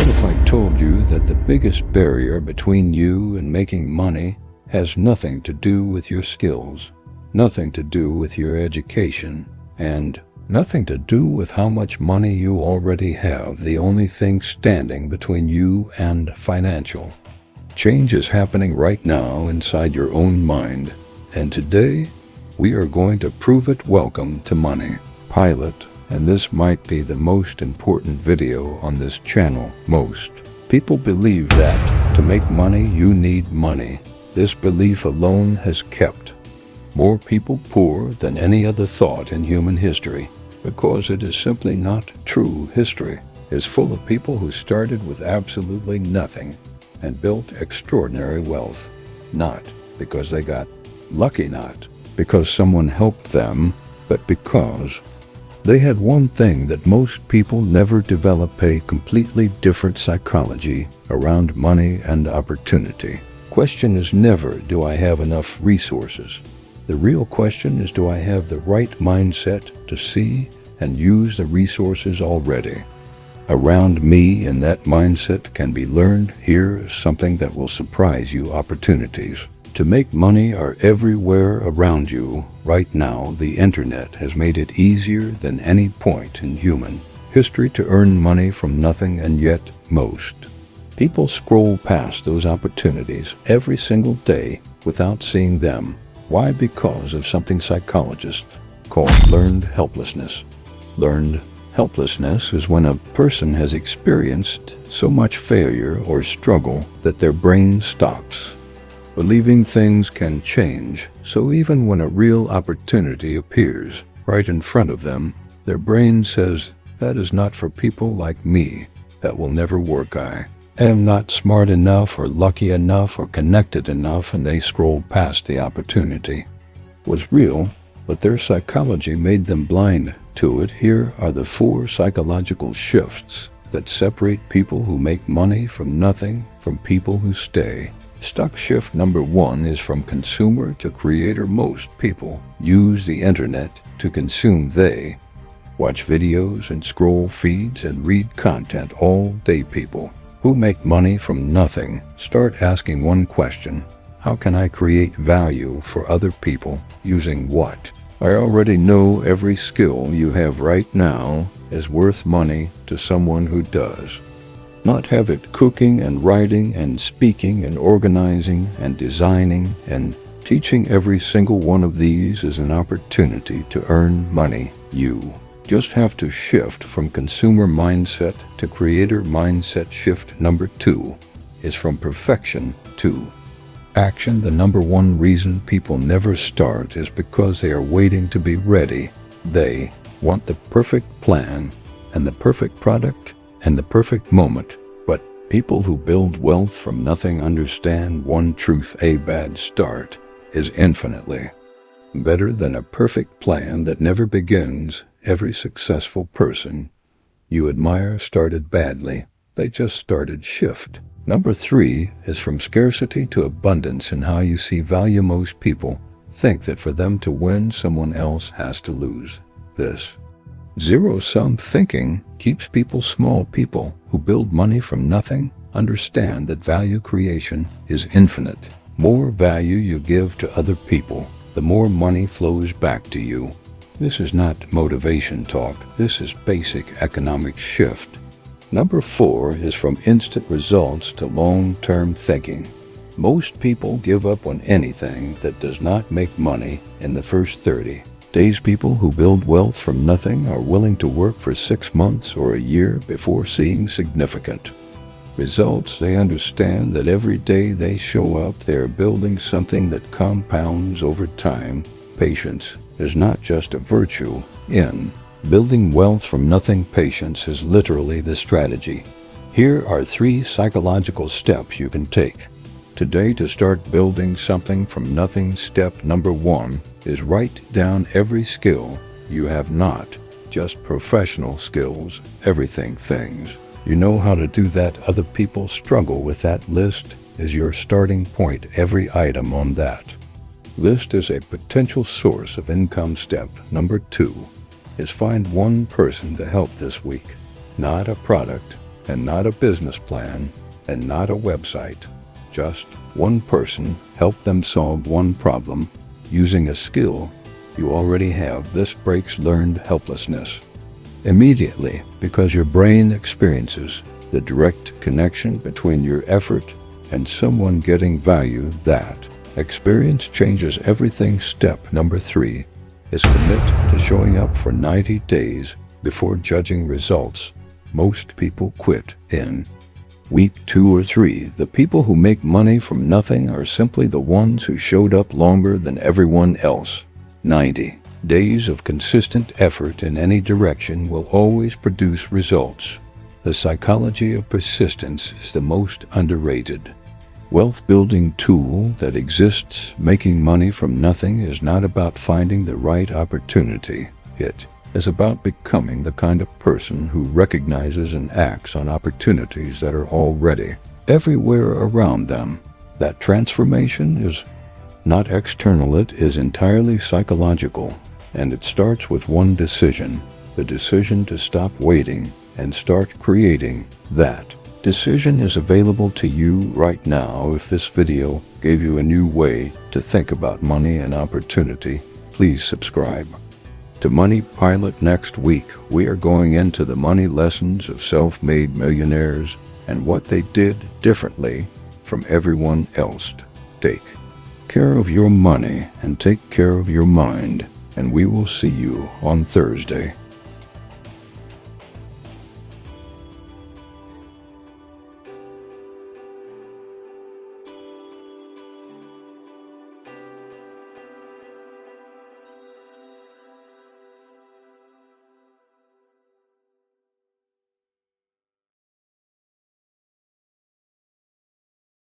What if I told you that the biggest barrier between you and making money has nothing to do with your skills, nothing to do with your education, and nothing to do with how much money you already have? The only thing standing between you and financial change is happening right now inside your own mind. And today, we are going to prove it. Welcome to Money Pilot. And this might be the most important video on this channel. Most people believe that to make money, you need money. This belief alone has kept more people poor than any other thought in human history, because it is simply not true. History is full of people who started with absolutely nothing and built extraordinary wealth, not because they got lucky, not because someone helped them, but because they had one thing that most people never develop: a completely different psychology around money and opportunity. Question is never, do I have enough resources? The real question is, do I have the right mindset to see and use the resources already around me? And that mindset can be learned. Here is something that will surprise you. Opportunities to make money are everywhere around you right now. The internet has made it easier than any point in human history to earn money from nothing, and yet most people scroll past those opportunities every single day without seeing them. Why? Because of something psychologists call learned helplessness. Learned helplessness is when a person has experienced so much failure or struggle that their brain stops believing things can change. So even when a real opportunity appears right in front of them, their brain says, that is not for people like me. That will never work. I am not smart enough or lucky enough or connected enough. And they scroll past the opportunity. It was real, but their psychology made them blind to it. Here are the 4 psychological shifts that separate people who make money from nothing from people who stay stuck. Shift number 1 is from consumer to creator. Most people use the internet to consume. They watch videos and scroll feeds and read content all day. People who make money from nothing start asking one question: how can I create value for other people using what I already know? Every skill you have right now is worth money to someone who does not have it. Cooking and writing and speaking and organizing and designing and teaching, every single one of these is an opportunity to earn money. You just have to shift from consumer mindset to creator mindset. Shift number 2 is from perfection to action. The number 1 reason people never start is because they are waiting to be ready. They want the perfect plan and the perfect product and the perfect moment. But people who build wealth from nothing understand one truth: a bad start is infinitely better than a perfect plan that never begins. Every successful person you admire started badly. They just started. Shift number 3 is from scarcity to abundance in how you see value. Most people think that for them to win, someone else has to lose. This zero-sum thinking keeps people small. People who build money from nothing understand that value creation is infinite. More value you give to other people, the more money flows back to you. This is not motivation talk. This is basic economic shift. Number 4 is from instant results to long-term thinking. Most people give up on anything that does not make money in the first 30 days. People who build wealth from nothing are willing to work for 6 months or a year before seeing significant results. They understand that every day they show up, they're building something that compounds over time. Patience is not just a virtue in building wealth from nothing. Patience is literally the strategy. Here are 3 psychological steps you can take today to start building something from nothing. Step number 1 is write down every skill you have, not just professional skills, everything, things you know how to do that other people struggle with. That list is your starting point. Every item on that list is a potential source of income. Step number 2 is find one person to help this week, not a product, and not a business plan, and not a website. Just one person help them solve one problem using a skill you already have. This breaks learned helplessness immediately because your brain experiences the direct connection between your effort and someone getting value. That experience changes everything. Step number 3 is commit to showing up for 90 days before judging results. Most people quit in week 2 or 3. The people who make money from nothing are simply the ones who showed up longer than everyone else. 90 days of consistent effort in any direction will always produce results. The psychology of persistence is the most underrated wealth-building tool that exists. Making money from nothing is not about finding the right opportunity. It is about becoming the kind of person who recognizes and acts on opportunities that are already everywhere around them. That transformation is not external, it is entirely psychological, and it starts with one decision: the decision to stop waiting and start creating. That decision is available to you right now. If this video gave you a new way to think about money and opportunity, please subscribe to Money Pilot. Next week, we are going into the money lessons of self-made millionaires and what they did differently from everyone else. Take care of your money and take care of your mind, and we will see you on Thursday.